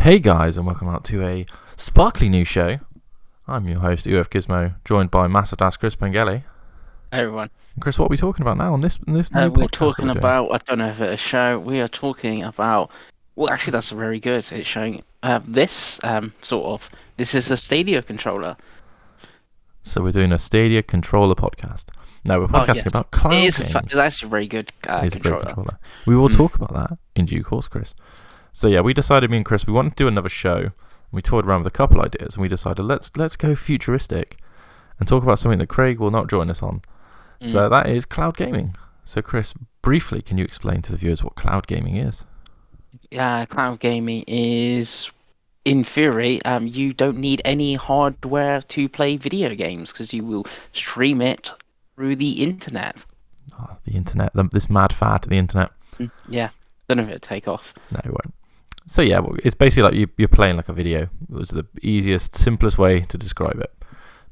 Hey guys, and welcome out to a sparkly new show. I'm your host, UF Gizmo, joined by Masadas Chris Pengeli. Hey everyone. And Chris, what are we talking about now on this new We're podcast talking that we're doing? about, I don't know if it's a show, we are talking about, well, actually, that's very good. It's showing this is a Stadia controller. So we're doing a Stadia controller podcast. Now we're Oh, podcasting yes. about It cloud is games. it's actually a very good It is a great controller. controller. We will Mm. talk about that in due course, Chris. So yeah, we decided, me and Chris, we wanted to do another show. We toyed around with a couple ideas, and we decided let's go futuristic and talk about something that Craig will not join us on. So that is cloud gaming. So Chris, briefly, can you explain to the viewers what cloud gaming is? Yeah, cloud gaming is, in theory, you don't need any hardware to play video games because you will stream it through the internet. Oh, the internet, this mad fad, the internet. Yeah, don't know if it'll take off. No, it won't. So yeah, well, it's basically like you're playing like a video. It was the easiest, simplest way to describe it.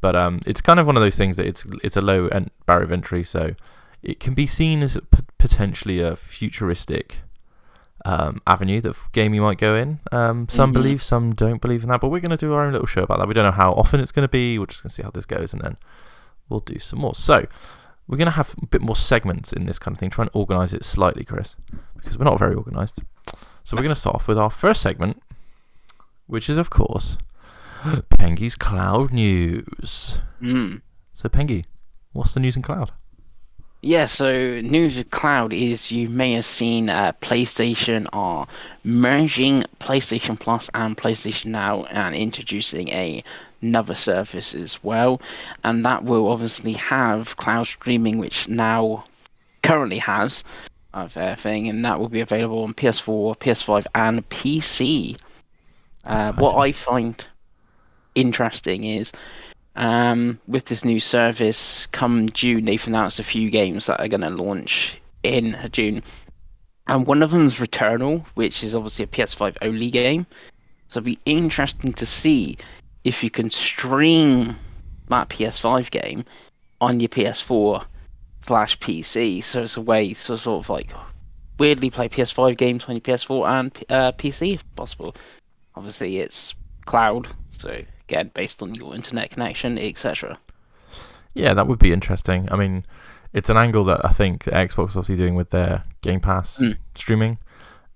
But it's kind of one of those things that it's a low barrier of entry, so it can be seen as potentially a futuristic avenue that gaming might go in. Some believe, some don't believe in that. But we're going to do our own little show about that. We don't know how often it's going to be. We're just going to see how this goes, and then we'll do some more. So we're going to have a bit more segments in this kind of thing. Try and organise it slightly, Chris, because we're not very organised. So we're going to start off with our first segment, which is, of course, Pengy's Cloud News. So, Pengy, what's the news in cloud? Yeah, so news with cloud is you may have seen PlayStation are merging PlayStation Plus and PlayStation Now and introducing another service as well. And that will obviously have cloud streaming, which now currently has of everything, and that will be available on PS4, PS5, and PC. What I find interesting is with this new service, come June, they've announced a few games that are going to launch in June. And one of them is Returnal, which is obviously a PS5 only game. So it'll be interesting to see if you can stream that PS5 game on your PS4/PC. So it's a way to sort of like weirdly play PS5 games on your PS4 and PC if possible. Obviously, it's cloud, so again, based on your internet connection, etc. Yeah, that would be interesting. I mean, it's an angle that I think Xbox is obviously doing with their Game Pass streaming,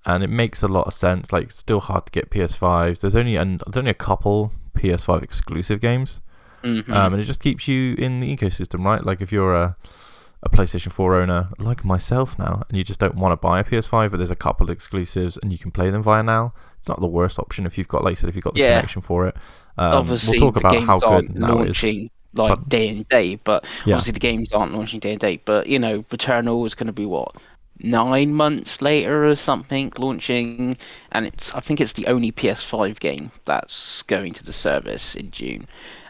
and it makes a lot of sense. Like, it's still hard to get PS5s. There's only a couple PS5 exclusive games, and it just keeps you in the ecosystem, right? Like, if you're a PlayStation 4 owner, like myself now, and you just don't want to buy a PS5, but there's a couple of exclusives, and you can play them via Now. It's not the worst option if you've got, like I said, if you've got the connection for it. Obviously, we'll talk the about games how good aren't Now launching is. like day and day, but Yeah. obviously the games aren't launching day and day. But Returnal is going to be what, 9 months later or something launching, and I think it's the only PS5 game that's going to the service in June.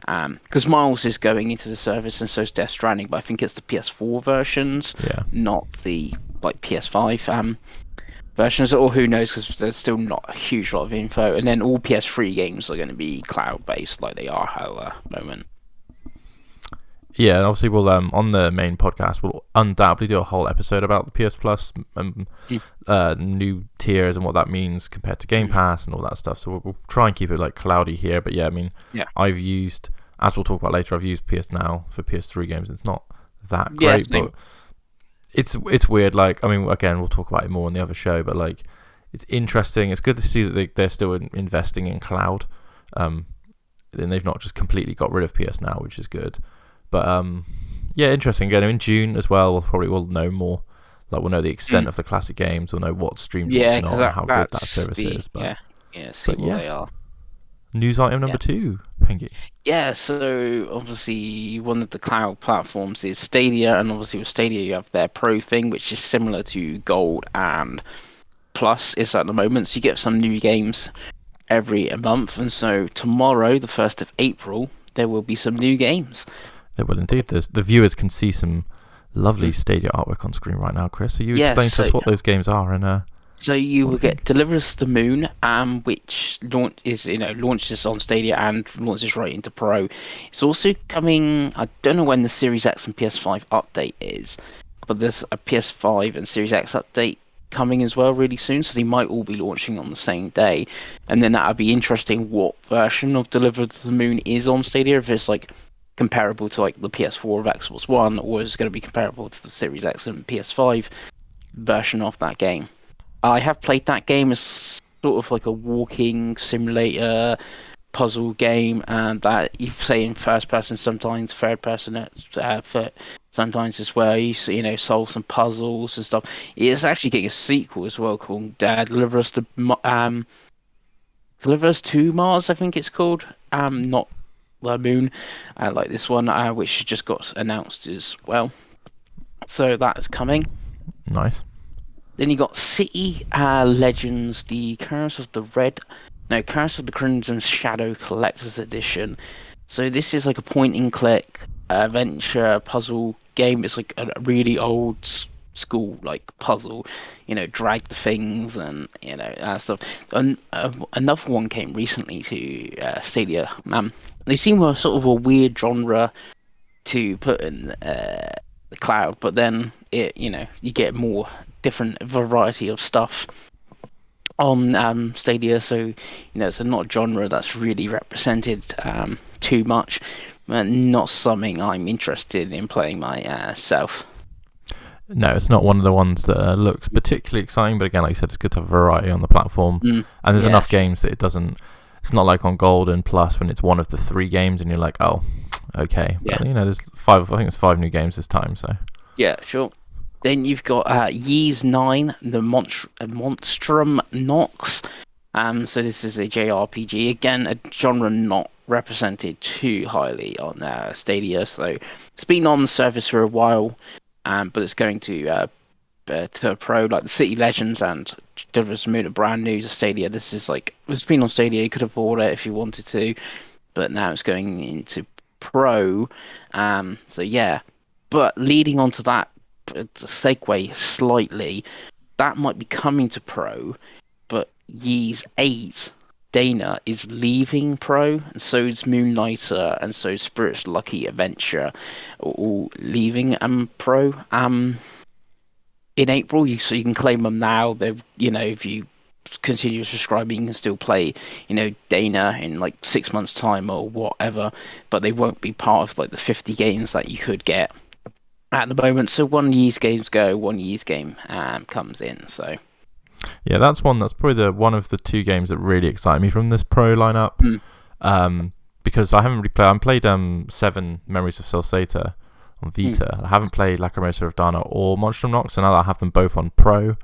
Because Miles is going into the service, and so is Death Stranding, but I think it's the PS4 versions, not the PS5 versions, or who knows, because there's still not a huge lot of info. And then all PS3 games are going to be cloud-based, like they are at the moment. Yeah, and obviously we'll on the main podcast we'll undoubtedly do a whole episode about the PS Plus new tiers and what that means compared to Game Pass and all that stuff. So we'll try and keep it like cloudy here. But yeah, I mean, I've used, as we'll talk about later, I've used PS Now for PS3 games. It's not that great, but it's weird. Like, I mean, again, we'll talk about it more on the other show, but like, it's interesting. It's good to see that they're still investing in cloud. Then they've not just completely got rid of PS Now, which is good. But yeah, interesting. Again, in June as well, we'll know more. Like, we'll know the extent of the classic games. We'll know what's streamed, what's not, and how good that service is. But see what they are. News item number 2, Pengy. Yeah, so obviously one of the cloud platforms is Stadia, and obviously with Stadia you have their Pro thing, which is similar to Gold and Plus is at the moment. So you get some new games every month, and so tomorrow, the 1st of April, there will be some new games. Yeah, well, indeed, the viewers can see some lovely Stadia artwork on screen right now, Chris. So you explain to us what those games are, and so you will get Deliver Us the Moon, which launches on Stadia and launches right into Pro. It's also coming. I don't know when the Series X and PS5 update is, but there's a PS5 and Series X update coming as well really soon, so they might all be launching on the same day. And then that would be interesting what version of Deliver to the Moon is on Stadia, if it's like comparable to like the PS4 of Xbox One, or is it going to be comparable to the Series X and PS5 version of that game. I have played that game as sort of like a walking simulator puzzle game, and that you say in first person, sometimes third person, sometimes as well. You solve some puzzles and stuff. It's actually getting a sequel as well called Deliver Us to Mars, I think it's called. Not the moon, like this one, which just got announced as well. So that's coming. Nice. Then you got City Legends: The Curse of the Crimson Shadow Collector's Edition. So this is like a point-and-click adventure puzzle game. It's like a really old school like puzzle, drag the things and stuff. And another one came recently to Stadia. They seem a sort of a weird genre to put in the cloud, but then you get more different variety of stuff on Stadia, so it's not a genre that's really represented too much, but not something I'm interested in playing myself. No, it's not one of the ones that looks particularly exciting, but again, like you said, it's good to have variety on the platform, and there's enough games that it's not like on Gold and Plus when it's one of the 3 games and you're like, oh, okay, but there's 5. I think it's 5 new games this time, so yeah, sure. Then you've got Ys 9, the Monstrum Nox. So this is a JRPG. Again, a genre not represented too highly on Stadia. So it's been on the service for a while, but it's going to Pro, like the City Legends and Deliver Us to the Moon are brand new to Stadia. It's been on Stadia. You could have bought it if you wanted to, but now it's going into Pro. So yeah, but leading on to that, segue slightly, that might be coming to Pro, but Ys 8 Dana is leaving Pro, and so is Moonlighter, and so Spirit's Lucky Adventure, all leaving Pro in April. So you can claim them now. If you continue subscribing, you can still play Dana in like 6 months time or whatever, but they won't be part of like the 50 games that you could get at the moment. So one Ys games go, one Ys game comes in. So yeah, that's probably one of the 2 games that really excite me from this Pro lineup. Because I haven't really played. I played 7 Memories of Celsator on Vita. I haven't played Lacrimosa of Dana or Monstrum Nox, and now that I have them both on Pro,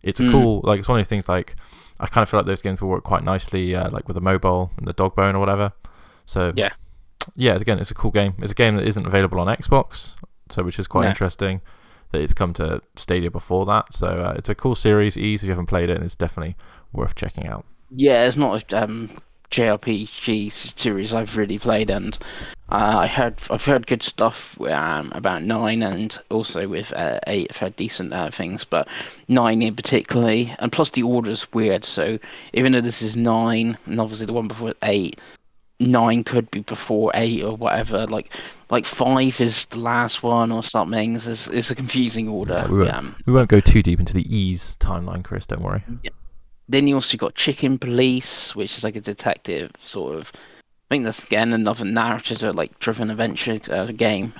it's a cool, like, it's one of those things, like, I kind of feel like those games will work quite nicely, like with the mobile and the dog bone or whatever. So yeah, again, it's a cool game. It's a game that isn't available on Xbox, so which is quite interesting that it's come to Stadia before that. So it's a cool series. Ys, if you haven't played it, and it's definitely worth checking out. Yeah, it's not a JRPG series I've really played, and I've heard good stuff about 9, and also with 8 I've heard decent things, but 9 in particularly, and plus the order's weird. So even though this is 9, and obviously the one before 8, 9 could be before 8 or whatever. Like 5 is the last one or something. It's a confusing order. We won't go too deep into the Ys timeline, Chris. Don't worry. Yeah. Then you also got Chicken Police, which is like a detective sort of. I think that's again another narrative or like driven adventure game.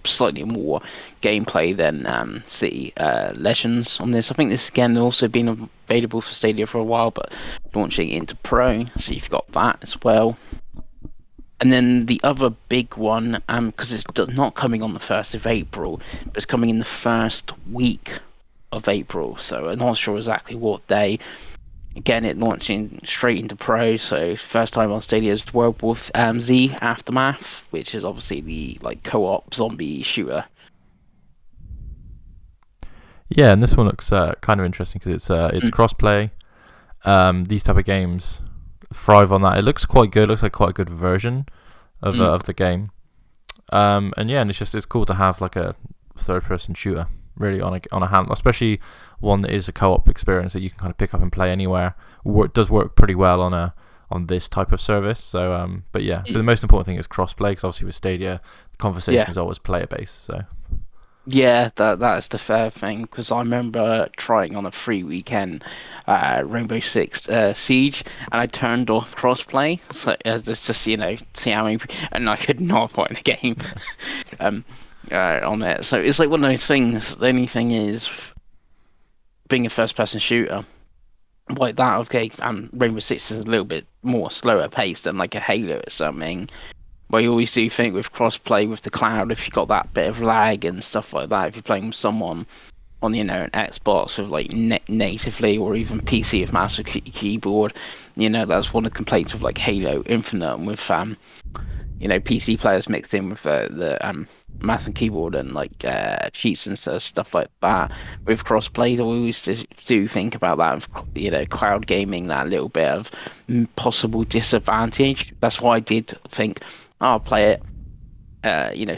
Slightly more gameplay than City Legends on this. I think this again also been available for Stadia for a while, but launching into Pro, so you've got that as well. And then the other big one, because it's not coming on the 1st of April, but it's coming in the first week of April, so I'm not sure exactly what day. Again, it launching straight into Pro, so first time on Stadia is World War Z Aftermath, which is obviously the like co-op zombie shooter. Yeah, and this one looks kind of interesting because it's cross-play. These type of games thrive on that. It looks quite good. It looks like quite a good version of the game. And it's cool to have like a third-person shooter really on a hand, especially one that is a co-op experience that you can kind of pick up and play anywhere. It does work pretty well on this type of service. So, so the most important thing is cross-play, because obviously with Stadia, the conversation is always player-based. So. Yeah, that's the fair thing because I remember trying on a free weekend, Rainbow Six Siege, and I turned off crossplay, so just see how many, and I could not find the game, um, on it. So it's like one of those things. The only thing is, being a first-person shooter like that, okay, Rainbow Six is a little bit more slower paced than like a Halo or something. But you always do think with crossplay with the cloud, if you got that bit of lag and stuff like that, if you're playing with someone on an Xbox with like natively or even PC with mouse or keyboard, that's one of the complaints of like Halo Infinite and with PC players mixed in with the mouse and keyboard and like cheats and stuff like that. With crossplay, we always do think about that. Cloud gaming, that little bit of possible disadvantage. That's why I did think, I'll play it.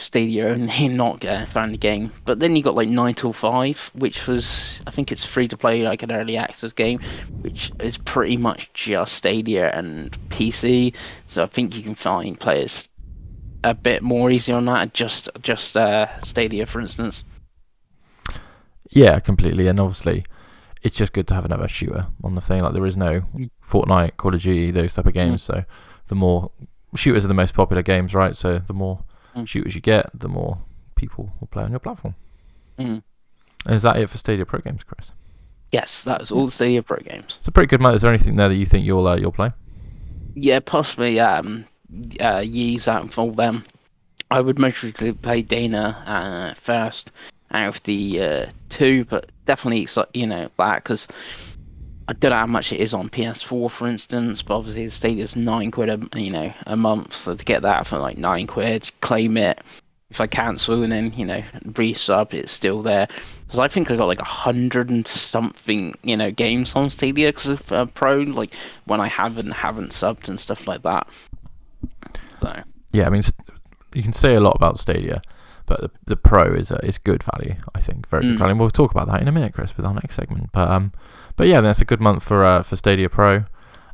Stadia only, not found the game. But then you got like 9 till 5, which was, I think it's free to play, like an early access game, which is pretty much just Stadia and PC. So I think you can find players a bit more easy on that. Just Stadia, for instance. Yeah, completely. And obviously, it's just good to have another shooter on the thing. Like there is no Fortnite, Call of Duty, those type of games. So the more shooters are the most popular games, right? So the more shooters you get, the more people will play on your platform. And is that it for Stadia Pro games, Chris? Yes, that was all the Stadia Pro games. It's a pretty good month. Is there anything there that you think you'll play? Yeah, possibly. Yeez out of all them. I would mostly play Dana first out of the two, but definitely that because I don't know how much it is on PS4, for instance, but obviously the Stadia's £9 a month, so to get that for like £9, claim it. If I cancel and then resub, it's still there. Because I think I got like 100 and something games on Stadia because of Pro, like when I haven't subbed and stuff like that. So yeah, I mean, you can say a lot about Stadia, but the Pro is good value. I think very good value. And we'll talk about that in a minute, Chris, with our next segment. But yeah, that's a good month for Stadia Pro.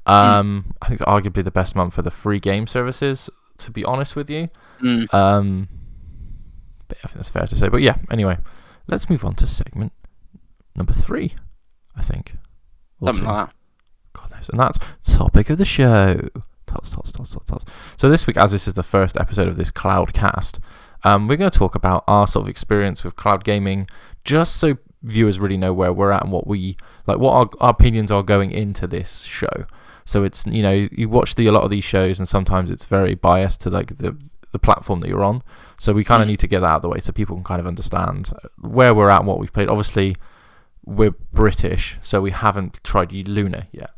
I think it's arguably the best month for the free game services. To be honest with you, but I think that's fair to say. But yeah, anyway, let's move on to segment number 3. I think. Something like that. God knows, and that's topic of the show. Tots. So this week, as this is the first episode of this Cloudcast, we're going to talk about our sort of experience with cloud gaming, just so viewers really know where we're at and what we like, what our opinions are going into this show. So it's you watch a lot of these shows, and sometimes it's very biased to like the platform that you're on. So we kind of need to get that out of the way so people can kind of understand where we're at and what we've played. Obviously, we're British, so we haven't tried Luna yet,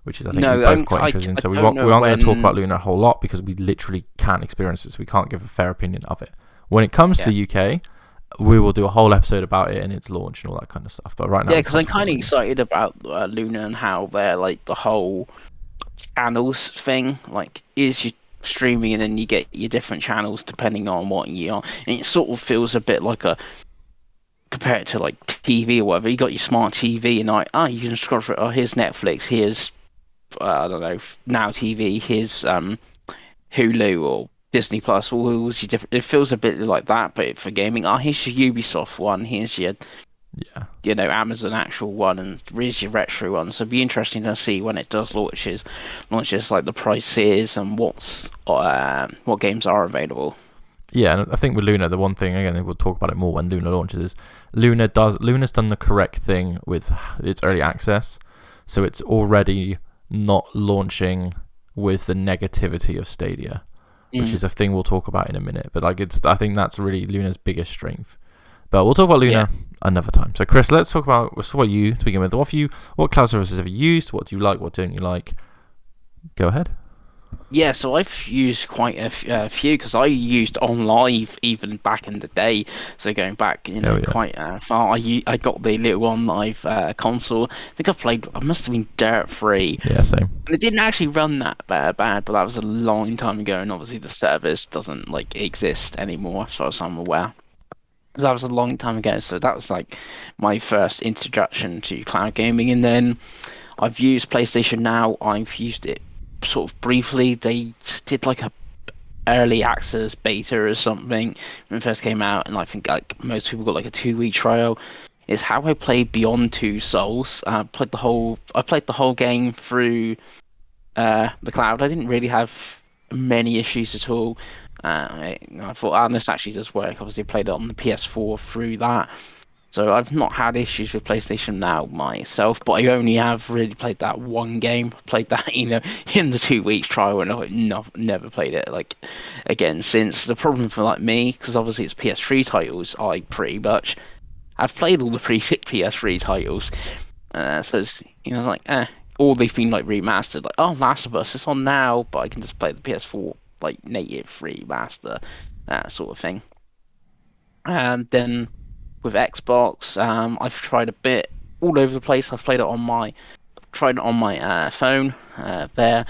which is I think we're both quite interested in. So we aren't going to talk about Luna a whole lot because we literally can't experience it, so we can't give a fair opinion of it. When it comes to the UK, we will do a whole episode about it and its launch and all that kind of stuff. But right now, because I'm kind of excited about Luna and how they're like the whole channels thing. Like, is you streaming and then you get your different channels depending on what you are, and it sort of feels a bit like compare it to like TV or whatever. You got your smart TV and like, you can scroll through. Oh, here's Netflix. Here's I don't know, Now TV. Here's Hulu or Disney Plus. All different. It feels a bit like that, but for gaming. Here's your Ubisoft one. Here's your Amazon actual one, and here's your retro one. So it'd be interesting to see when it does launches like the prices and what games are available. Yeah, and I think with Luna, the one thing, again, we'll talk about it more when Luna launches, is Luna's done the correct thing with its early access, so it's already not launching with the negativity of Stadia, which is a thing we'll talk about in a minute. But I think that's really Luna's biggest strength. But we'll talk about Luna another time. So Chris, let's talk about you to begin with. What cloud services have you used? What do you like? What don't you like? Go ahead. Yeah, so I've used quite a few because I used OnLive even back in the day. So going back, quite far. I got the little OnLive console. I think I must have been Dirt 3. Yeah, same. And it didn't actually run that bad, but that was a long time ago, and obviously the service doesn't exist anymore, as far as I'm aware. So that was a long time ago. So that was like my first introduction to cloud gaming, and then I've used PlayStation Now. I've used it sort of briefly. They did like a early access beta or something when it first came out, and I think like most people got like a 2 week trial. Is how I played Beyond Two Souls. I played the whole game through the cloud. I didn't really have many issues at all. I thought, this actually does work. Obviously, I played it on the PS4 through that. So I've not had issues with PlayStation Now myself, but I only have really played that one game. Played that, in the 2 weeks trial, and I've never played it like again since. The problem for like me, because obviously it's PS3 titles, I pretty much I've played all the PS3 titles, so it's like all they've been like remastered. Like, oh, Last of Us, it's on now, but I can just play the PS4 like native remaster, sort of thing. And then with Xbox, I've tried a bit all over the place. I've tried it on my phone. There,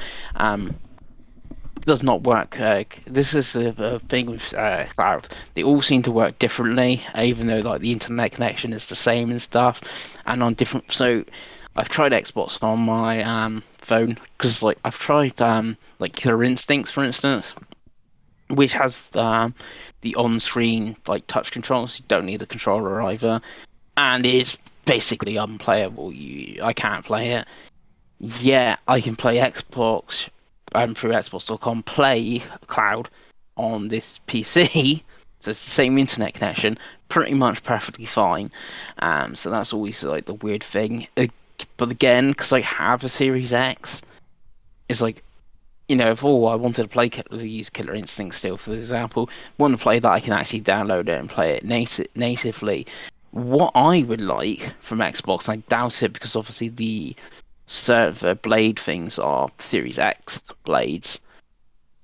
does not work. This is the thing with cloud. They all seem to work differently, even though like the internet connection is the same and stuff, and on different. So, I've tried Xbox on my phone because like I've tried like Killer Instincts, for instance, which has the on-screen like touch controls. You don't need a controller either, and it's basically unplayable. I can't play it. Yeah, I can play Xbox through Xbox.com, play cloud on this PC. So it's the same internet connection, pretty much perfectly fine. So that's always like the weird thing. But again, because I have a Series X, it's like, if I wanted to use Killer Instinct still, for example, want to play that, I can actually download it and play it natively. What I would like from Xbox, I doubt it, because obviously the server blade things are Series X blades,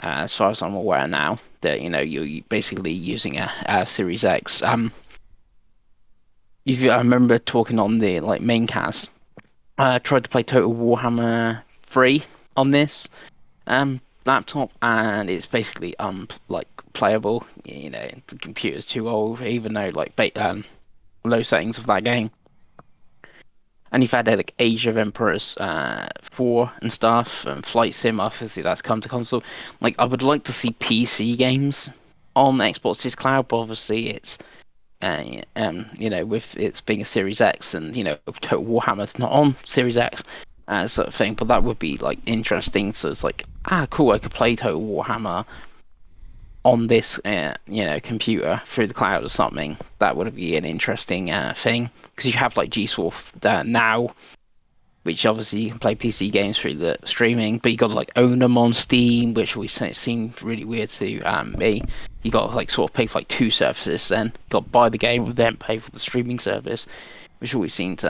as far as I'm aware now. That you're basically using a Series X. I remember talking on the like main cast. I tried to play Total Warhammer 3 on this laptop, and it's basically like playable. The computer's too old, even though like low settings of that game. And you've had like Age of Emperors 4 and stuff, and Flight Sim, obviously that's come to console. Like, I would like to see PC games on Xbox's cloud, but obviously it's, with it being a Series X, and, Total Warhammer's not on Series X, sort of thing, but that would be, like, interesting. So it's like, cool, I could play Total Warhammer on this, computer through the cloud or something. That would be an interesting thing, because you have like G-Source now, which obviously you can play PC games through the streaming, but you got to like own them on Steam, which always seemed really weird to me. You got to like sort of pay for like two services, then you got to buy the game and then pay for the streaming service, which always seemed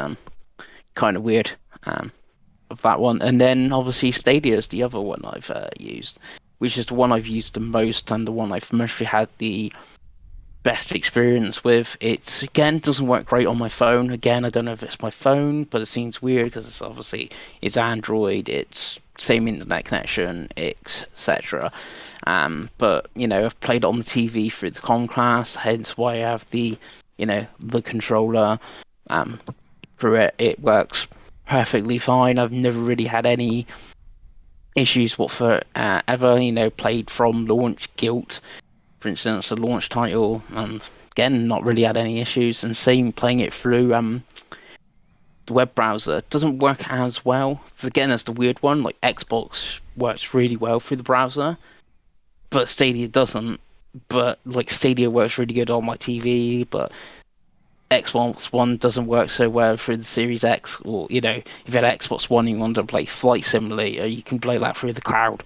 kind of weird of that one. And then obviously Stadia is the other one I've used, which is the one I've used the most and the one I've mostly had the best experience with. It again doesn't work great on my phone. Again, I don't know if it's my phone, but it seems weird because it's Android, it's same internet connection, etc. But I've played it on the TV through the Chromecast, hence why I have the controller. Through it, it works perfectly fine. I've never really had any issues whatsoever. Played from launch Guilt, for instance, the launch title, and again, not really had any issues. And same playing it through the web browser. It doesn't work as well. Again, that's the weird one. Like, Xbox works really well through the browser, but Stadia doesn't. But like, Stadia works really good on my TV, but Xbox One doesn't work so well through the Series X. Or if you had Xbox One and you wanted to play Flight Simulator, you can play that through the cloud.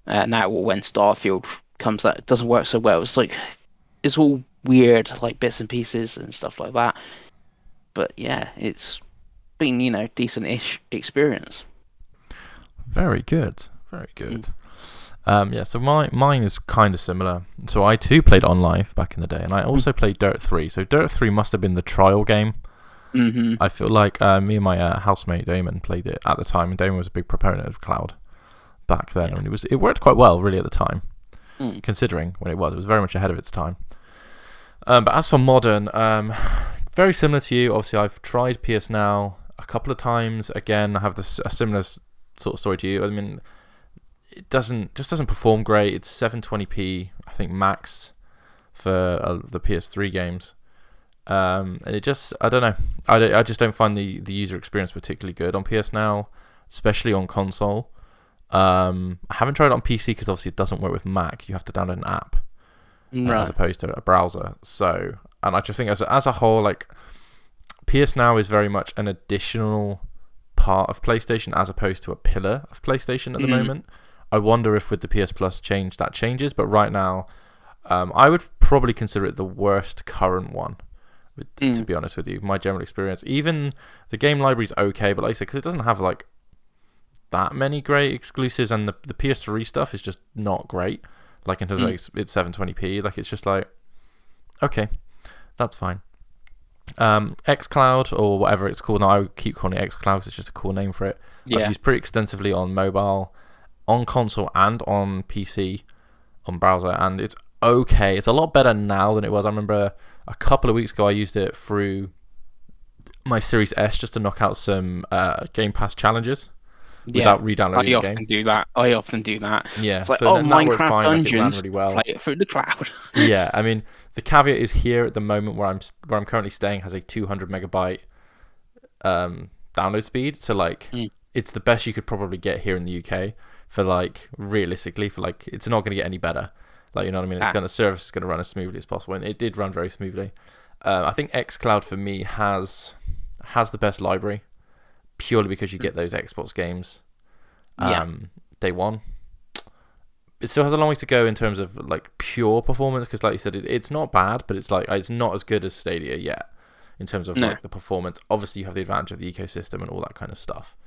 Now, when Starfield comes out, it doesn't work so well. It's like, it's all weird, like bits and pieces and stuff like that. But yeah, it's been decent-ish experience. Very good, very good. So mine is kind of similar. So I too played on live back in the day, and I also played Dirt 3. So Dirt 3 must have been the trial game. Mm-hmm. I feel like me and my housemate Damon played it at the time, and Damon was a big proponent of cloud back then, and it worked quite well really at the time, considering when it was very much ahead of its time. But as for modern, very similar to you. Obviously, I've tried PS Now a couple of times. Again, I have a similar sort of story to you. I mean, it doesn't perform great. It's 720p, I think, max for the PS3 games. And it just, I don't know. I just don't find the user experience particularly good on PS Now, especially on console. I haven't tried it on PC because obviously it doesn't work with Mac. You have to download an app as opposed to a browser. So, and I just think as a whole, like, PS Now is very much an additional part of PlayStation as opposed to a pillar of PlayStation at the moment. I wonder if with the PS Plus change that changes, but right now, I would probably consider it the worst current one. To be honest with you, my general experience, even the game library's okay, but like I said, because it doesn't have like that many great exclusives, and the PS3 stuff is just not great. Like in terms of like, it's 720p, like it's just like, okay, that's fine. xCloud or whatever it's called now, I keep calling it xCloud because it's just a cool name for it. I've used pretty extensively on mobile, on console, and on PC, on browser, and it's okay. It's a lot better now than it was. I remember a couple of weeks ago I used it through my Series S just to knock out some Game Pass challenges without re-downloading the game. I often do that. Yeah, it's like, so Minecraft fine, Dungeons, like it ran really well. Play it through the cloud. Yeah, I mean, the caveat is here at the moment where I'm currently staying has a 200 megabyte download speed, so like it's the best you could probably get here in the UK for like realistically for like it's not going to get any better. Like, you know what I mean? It's going to service is going to run as smoothly as possible, and it did run very smoothly. I think xCloud for me has the best library purely because you get those Xbox games day one. It still has a long way to go in terms of like pure performance because, like you said, it's not bad, but it's like it's not as good as Stadia yet in terms of like the performance. Obviously, you have the advantage of the ecosystem and all that kind of stuff.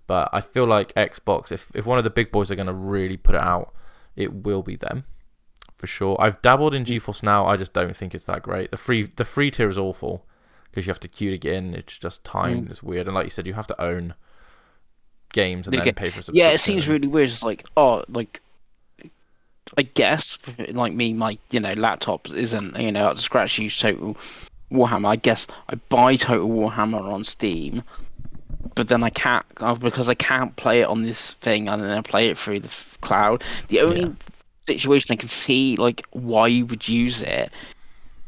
But I feel like Xbox, if one of the big boys are going to really put it out, it will be them. For sure. I've dabbled in GeForce Now. I just don't think it's that great. The free tier is awful because you have to queue to get in. It's just timed. It's weird. And like you said, you have to own games and then pay for a subscription. Yeah, it seems really weird. It's like, I guess, like me, my laptop isn't up to scratch. Use Total Warhammer. I guess I buy Total Warhammer on Steam, but then I can't because I can't play it on this thing, and then I play it through the cloud. The only situation I can see like why you would use it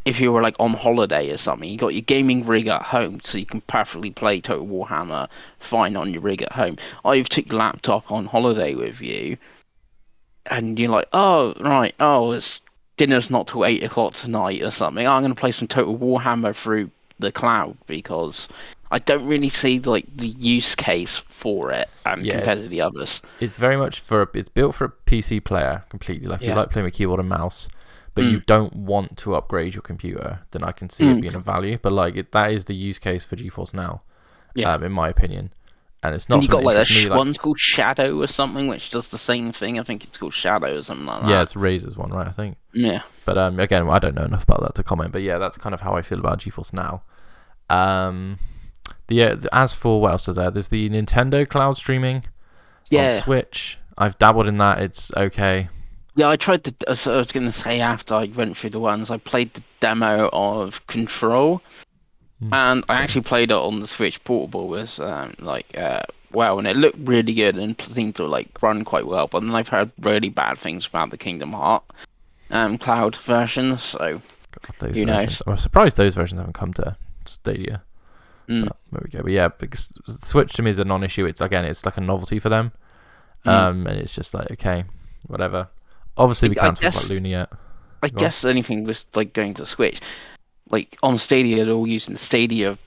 if you were like on holiday or something. You got your gaming rig at home, so you can perfectly play Total Warhammer fine on your rig at home. Or you've took your laptop on holiday with you, and you're like, it's dinner's not till 8 o'clock tonight or something. I'm going to play some Total Warhammer through the cloud because I don't really see like the use case for it compared to the others. It's very much it's built for a PC player completely. Like if you like playing with keyboard and mouse, but you don't want to upgrade your computer, then I can see it being of value. But like that is the use case for GeForce Now, in my opinion. And it's not. And you got like one's called Shadow or something, which does the same thing. I think it's called Shadow or something like that. Yeah, it's Razer's one, right? I think. Yeah. But again, I don't know enough about that to comment. But yeah, that's kind of how I feel about GeForce Now. As for what else is there? There's the Nintendo cloud streaming on Switch. I've dabbled in that. It's okay. Yeah, I tried I was going to say after I went through the ones, I played the demo of Control, and I actually played it on the Switch Portable. Was and it looked really good and seemed to like run quite well. But then I've heard really bad things about the Kingdom Hearts cloud version. So who knows? I'm surprised those versions haven't come to Stadia. But there we go. But yeah, because Switch to me is a non-issue. It's like a novelty for them, and it's just like okay, whatever. Obviously, we can't talk about Luna yet. I guess anything was like going to Switch, like on Stadia, they're all using the Stadia,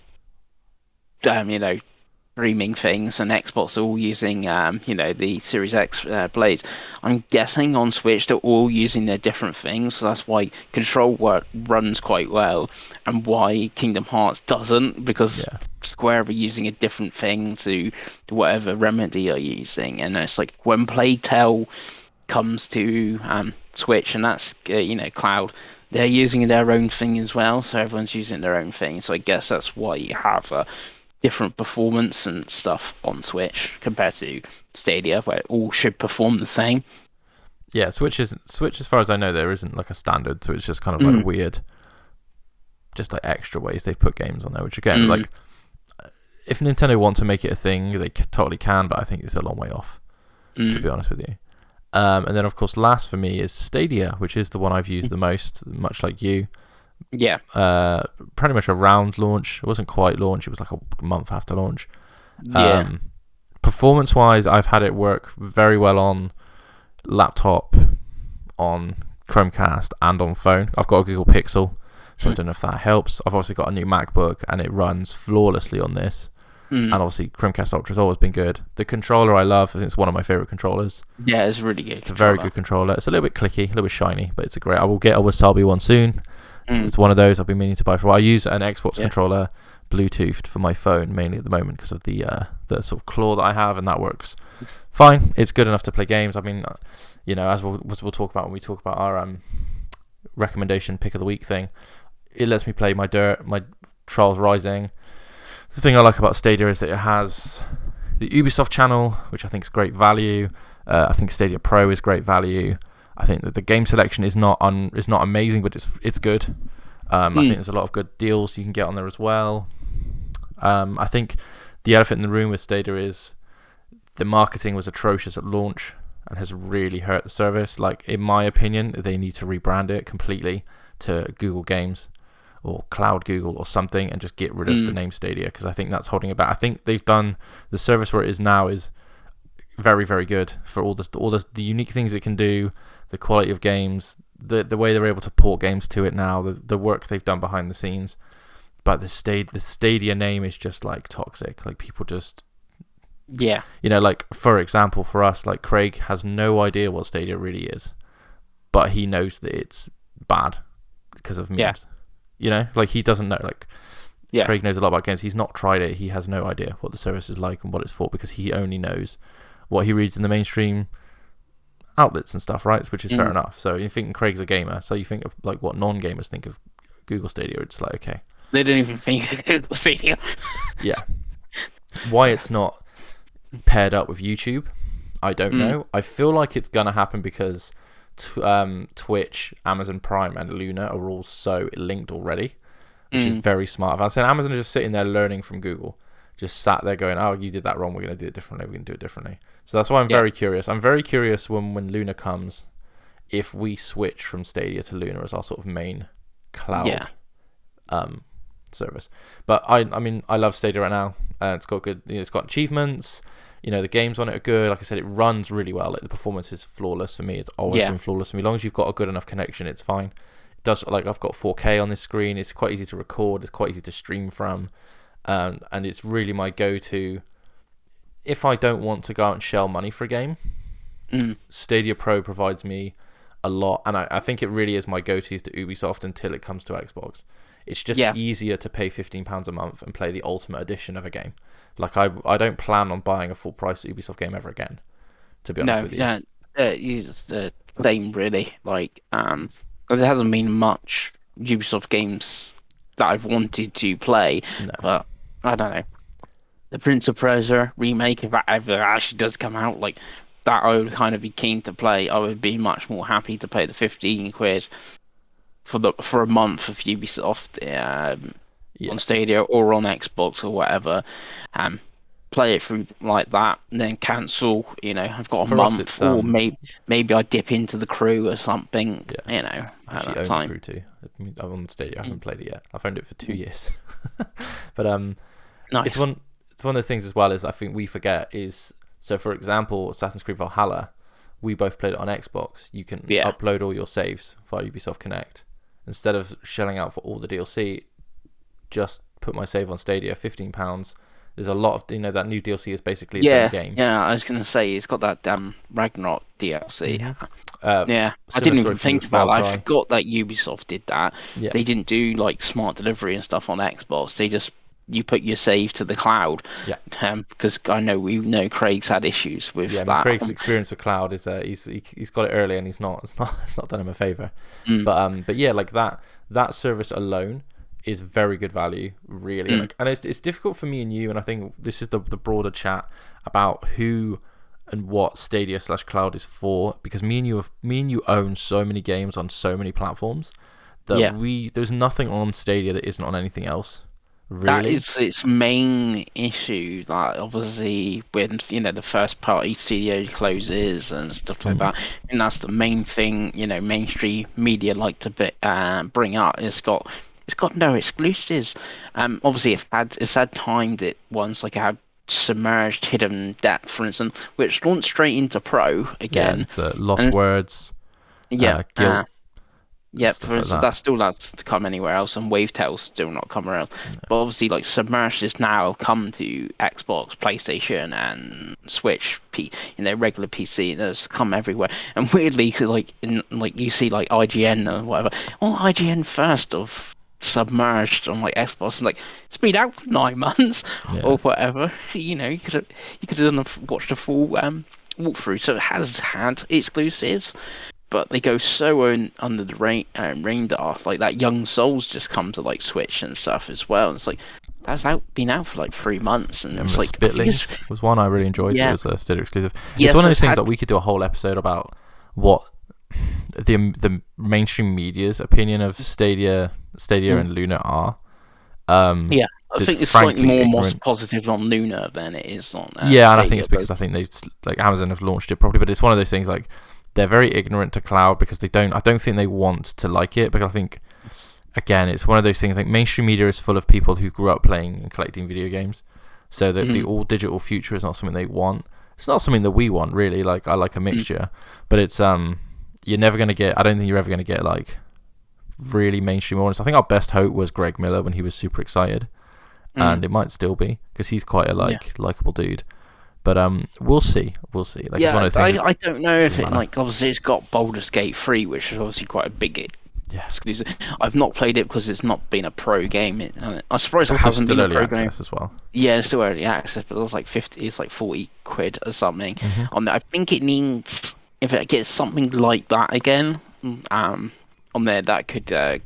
streaming things, and Xbox are all using, the Series X blades. I'm guessing on Switch they're all using their different things, so that's why Control runs quite well, and why Kingdom Hearts doesn't, because Square are using a different thing to whatever Remedy are using, and it's like when Plague Tale comes to Switch, and that's cloud, they're using their own thing as well, so everyone's using their own thing. So I guess that's why you have a different performance and stuff on Switch compared to Stadia, where it all should perform the same. Yeah, Switch as far as I know, there isn't like a standard, so it's just kind of like weird, just like extra ways they've put games on there, which again, like if Nintendo want to make it a thing, they totally can, but I think it's a long way off, to be honest with you. And then, of course, last for me is Stadia, which is the one I've used the most, much like you. Yeah. Pretty much around launch. It wasn't quite launch. It was like a month after launch. Yeah. Performance-wise, I've had it work very well on laptop, on Chromecast, and on phone. I've got a Google Pixel, so I don't know if that helps. I've obviously got a new MacBook, and it runs flawlessly on this. And obviously, Chromecast Ultra's always been good. The controller I love. I think it's one of my favorite controllers. Yeah, it's really good. It's a very good controller. It's a little bit clicky, a little bit shiny, but it's a great. I will get a Wasabi one soon. So it's one of those I've been meaning to buy for a while. I use an Xbox controller Bluetoothed for my phone mainly at the moment because of the sort of claw that I have, and that works fine. It's good enough to play games. I mean, as we'll talk about when we talk about our recommendation pick of the week thing, it lets me play my Trials Rising. The thing I like about Stadia is that it has the Ubisoft channel, which I think is great value. I think Stadia Pro is great value. I think that the game selection is not amazing, but it's good. I think there's a lot of good deals you can get on there as well. I think the elephant in the room with Stadia is the marketing was atrocious at launch and has really hurt the service. Like, in my opinion, they need to rebrand it completely to Google Games or Cloud Google or something, and just get rid of the name Stadia, because I think that's holding it back. I think they've done the service where it is now is very, very good for all the unique things it can do, the quality of games, the way they're able to port games to it now, the work they've done behind the scenes. But the Stadia name is just like toxic. Like, people just, like, for example, for us, like, Craig has no idea what Stadia really is, but he knows that it's bad because of memes. Like, he doesn't know. Like, Craig knows a lot about games. He's not tried it. He has no idea what the service is like and what it's for, because he only knows what he reads in the mainstream outlets and stuff, right? Which is fair enough. So you think Craig's a gamer, so you think of like what non-gamers think of Google Stadia. It's like, okay, they don't even think of Google Stadia. Why it's not paired up with YouTube, I don't know. I feel like it's gonna happen because Twitch, Amazon Prime, and Luna are all so linked already, which is very smart. I'm saying Amazon are just sitting there learning from Google, just sat there going, oh, you did that wrong, we're going to do it differently, we're going to do it differently. So that's why I'm very curious. I'm very curious when Luna comes, if we switch from Stadia to Luna as our sort of main cloud service. But I mean, I love Stadia right now. It's got good, it's got achievements. The games on it are good. Like I said, it runs really well. Like, the performance is flawless for me. It's always been flawless for me. As long as you've got a good enough connection, it's fine. It does, like, I've got 4K on this screen. It's quite easy to record. It's quite easy to stream from. And it's really my go-to if I don't want to go out and shell money for a game. Stadia Pro provides me a lot, and I think it really is my go-to to Ubisoft until it comes to Xbox. It's just easier to pay £15 a month and play the Ultimate Edition of a game. Like, I don't plan on buying a full price Ubisoft game ever again, to be honest with you. No, it's the same, really. Like, there hasn't been much Ubisoft games that I've wanted to play, but I don't know. The Prince of Persia remake, if that ever actually does come out, like, that I would kind of be keen to play. I would be much more happy to pay the 15 quid for a month of Ubisoft on Stadia or on Xbox or whatever. Play it through like that, and then cancel. I've got a month, or maybe I dip into the Crew or something. I actually own the Crew too. I'm on Stadia. I haven't played it yet. I've owned it for 2 years. But nice. It's one of those things as well, is I think we forget is, so for example, Assassin's Creed Valhalla, we both played it on Xbox. You can upload all your saves via Ubisoft Connect. Instead of shelling out for all the DLC, just put my save on Stadia, £15. There's a lot of, that new DLC is basically its own game. Yeah, I was going to say, it's got that Ragnarok DLC. I didn't even think about that. I forgot that Ubisoft did that. Yeah. They didn't do, like, smart delivery and stuff on Xbox. They just, you put your save to the cloud. Yeah. Because we know Craig's had issues with that. Yeah, Craig's experience with cloud is he's got it early, and it's not done him a favor. But yeah, like that service alone is very good value, really. And it's difficult for me and you, and I think this is the broader chat about who and what Stadia / cloud is for, because me and you own so many games on so many platforms that there's nothing on Stadia that isn't on anything else. That really. is its main issue. Like obviously, when the first party studio closes and stuff like that, and that's the main thing. Mainstream media like to bring up. It's got no exclusives. Obviously, if I'd timed it once, like I had Submerged Hidden Depth, for instance, which launched straight into Pro Yeah, again, it's Lost and Words, yeah, Guilt, yep, stuff like that. that's still not to come anywhere else, and Wavetail's still not come around. But obviously, like Submerged has now come to Xbox, PlayStation, and Switch, regular PC. And it's come everywhere, and weirdly, like you see like IGN or whatever, IGN first of Submerged on like Xbox, and like it's been out for 9 months or whatever. You could have watched a full walkthrough, so it has had exclusives. But they go so under the radar. Like that Young Souls just come to like Switch and stuff as well. It's like been out for like 3 months, and it's like Spitlings was one I really enjoyed. Yeah. It was a Stadia exclusive. Yeah, It's one so of those it's things had- that we could do a whole episode about what the mainstream media's opinion of Stadia and Luna are. Yeah, I think it's slightly frankly more ignorant. positive on Luna than it is on. Yeah, and I think Stadia, it's because I think they like Amazon have launched it properly, but it's one of those things like they're very ignorant to cloud because I don't think they want to like it, because I think again it's one of those things like mainstream media is full of people who grew up playing and collecting video games, so that the all digital future is not something they want. It's not something that we want really. Like I like a mixture, but it's you're never gonna get. I don't think you're ever gonna get like really mainstream audience. I think our best hope was Greg Miller when he was super excited, and it might still be because he's quite a likable dude. But we'll see. Like, it's one of those things. I don't know if it like obviously it's got Baldur's Gate 3, which is obviously quite a big exclusive. I've not played it because it's not been a pro game. I'm surprised it hasn't been a pro game as well. Yeah, it's still early access, but it's like 50. It's like 40 quid or something. On there, I think it needs if it gets something like that again. On there, that could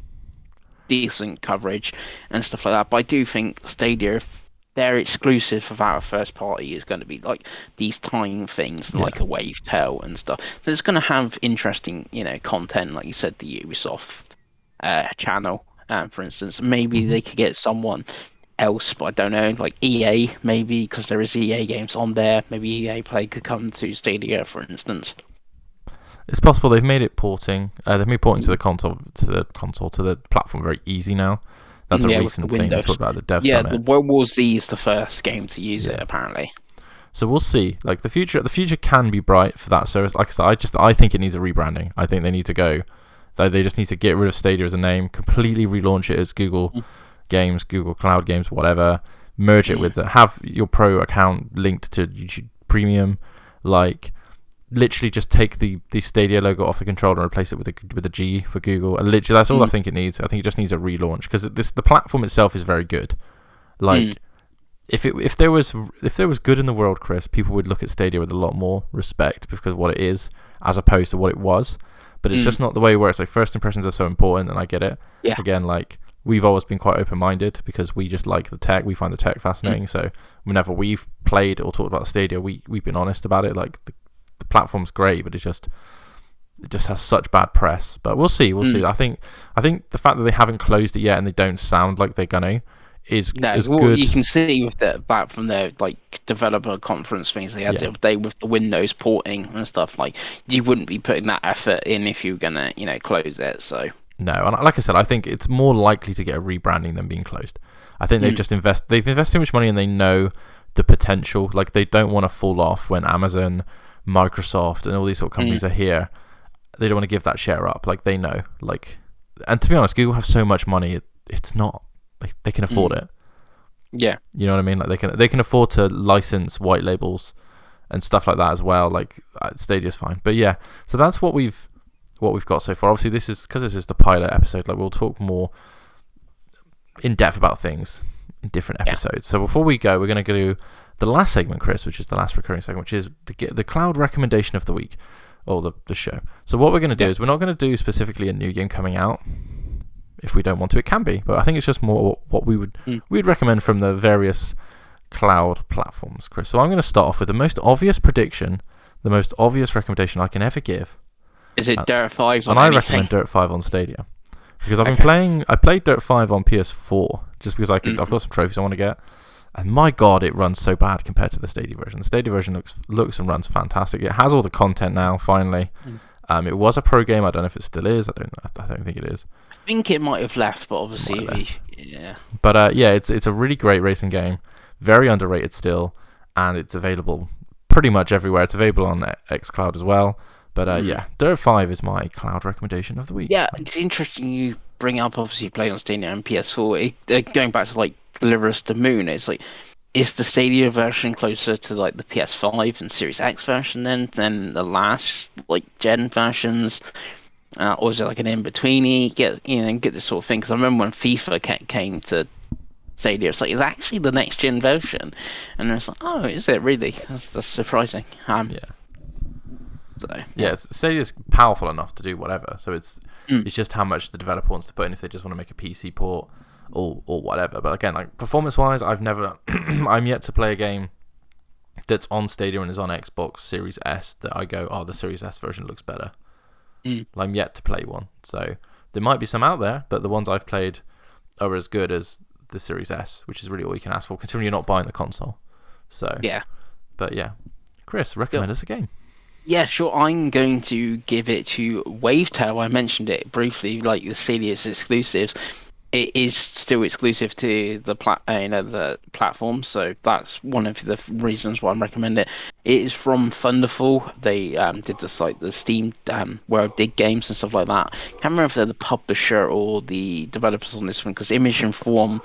decent coverage and stuff like that. But I do think Stadia, if their exclusive without a first party, is going to be like these tiny things like a Wavetail and stuff. So it's going to have interesting, content, like you said, the Ubisoft channel, for instance. Maybe they could get someone else, but I don't know, like EA, maybe, because there is EA games on there. Maybe EA Play could come to Stadia, for instance. It's possible they've made it porting. They've made porting to the platform very easy now. That's a recent thing. That's what about the Dev Summit. Yeah, the World War Z is the first game to use it apparently. So we'll see. Like the future can be bright for that service. Like I said, I think it needs a rebranding. I think they need to go. So they just need to get rid of Stadia as a name, completely relaunch it as Google Games, Google Cloud Games, whatever. Merge it with have your Pro account linked to YouTube Premium, like. Literally just take the Stadia logo off the controller and replace it with a G for Google. And literally that's all I think it needs. I think it just needs a relaunch because the platform itself is very good. Like if there was good in the world, Chris, people would look at Stadia with a lot more respect because of what it is as opposed to what it was. But it's just not the way where it's like first impressions are so important, and I get it. Yeah. Again, like we've always been quite open-minded because we just like the tech. We find the tech fascinating. So whenever we've played or talked about Stadia, we've been honest about it. Like the platform's great, but it just has such bad press. But we'll see. I think the fact that they haven't closed it yet and they don't sound like they're gonna is good. You can see with back from their like developer conference things they had the other day with the Windows porting and stuff. Like you wouldn't be putting that effort in if you were gonna close it. So no, and like I said, I think it's more likely to get a rebranding than being closed. I think they've invested too much money and they know the potential. Like they don't want to fall off when Amazon, Microsoft and all these sort of companies are here. They don't want to give that share up. Like they know. Like, and to be honest, Google have so much money. It's not like they can afford it. Yeah, you know what I mean. Like they can afford to license white labels and stuff like that as well. Like Stadia's fine, but yeah. So that's what we've got so far. Obviously, this is the pilot episode. Like we'll talk more in depth about things in different episodes. So before we go, we're going to go to the last segment, Chris, which is the last recurring segment, which is the cloud recommendation of the week, or the show. So what we're going to do is we're not going to do specifically a new game coming out. If we don't want to, it can be, but I think it's just more what we'd recommend from the various cloud platforms, Chris. So I'm going to start off with the most obvious prediction, the most obvious recommendation I can ever give. Is it Dirt 5 on and I anything? recommend Dirt 5 on Stadia. Because I've been playing. I played Dirt 5 on PS4 just because I've got some trophies I want to get, and my God, it runs so bad compared to the Stadia version. The Stadia version looks and runs fantastic. It has all the content now. Finally, it was a pro game. I don't know if it still is. I don't think it is. I think it might have left, but obviously, yeah. But it's a really great racing game. Very underrated still, and it's available pretty much everywhere. It's available on xCloud as well. But yeah, Dirt 5 is my cloud recommendation of the week. Yeah, it's interesting you bring up, obviously, playing on Stadia and PS4. Going back to, like, Deliver Us the Moon, it's like, is the Stadia version closer to, like, the PS5 and Series X version than the last, like, gen versions? Or is it, like, an in-betweeny? Get this sort of thing. Because I remember when FIFA came to Stadia, it's like, it's actually the next-gen version. And it's like, oh, is it really? That's surprising. Yeah. So, yeah, Stadia's powerful enough to do whatever. So it's just how much the developer wants to put in if they just want to make a PC port or whatever. But again, like performance-wise, I'm yet to play a game that's on Stadia and is on Xbox Series S that I go, oh, the Series S version looks better. I'm yet to play one. So there might be some out there, but the ones I've played are as good as the Series S, which is really all you can ask for, considering you're not buying the console. So yeah. But yeah, Chris, recommend us a game. Yeah, sure. I'm going to give it to Wavetail. I mentioned it briefly, like the Stadia's exclusives. It is still exclusive to the the platform, so that's one of the reasons why I'm recommending it. It is from Thunderful. They did the Steam World Dig games and stuff like that. Can't remember if they're the publisher or the developers on this one, because Image and Form.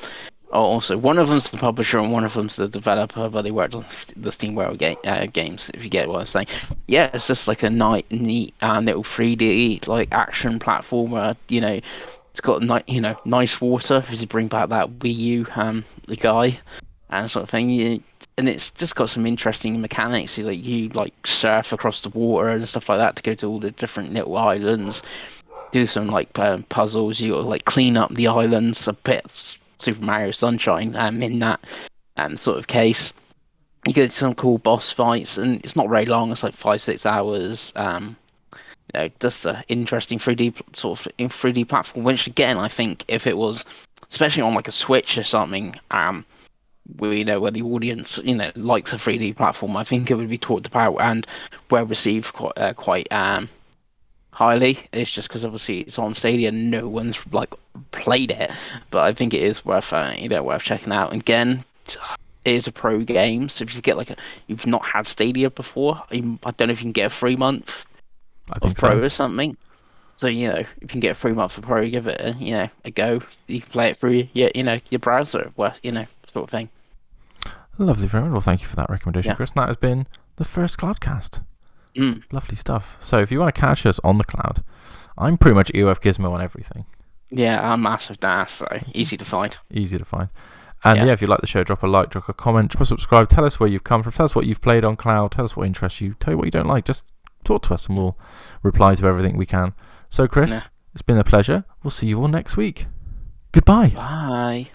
Also, one of them's the publisher and one of them's the developer, but they worked on the Steam World games, if you get what I'm saying. Yeah, it's just like a neat little 3D like action platformer. It's got nice water if you bring back that Wii U the guy and sort of thing. And it's just got some interesting mechanics. You surf across the water and stuff like that to go to all the different little islands. Do some puzzles. You got to clean up the islands a bit. Super Mario Sunshine in that sort of case. You get some cool boss fights, and it's not very long. It's like 5-6 hours. Just an interesting 3D platform. Which again, I think if it was, especially on like a Switch or something, where the audience likes a 3D platform, I think it would be talked about and well received quite highly. It's just because obviously it's on Stadia and no one's played it, but I think it is worth worth checking out. Again, it is a pro game, so if you get you've not had Stadia before, I don't know if you can get a free month of pro or something. So if you can get a free month of pro, give it a go. You can play it through your browser, sort of thing. Lovely, very well. Thank you for that recommendation, Chris. That has been the first Cloudcast. Lovely stuff. So if you want to catch us on the cloud, I'm pretty much EOF Gizmo on everything. Yeah, I'm Massive Das, so easy to find. And if you like the show, drop a like, drop a comment, drop a subscribe, tell us where you've come from, tell us what you've played on cloud, tell us what interests you, tell you what you don't like, just talk to us and we'll reply to everything we can. So Chris, it's been a pleasure. We'll see you all next week. Goodbye. Bye.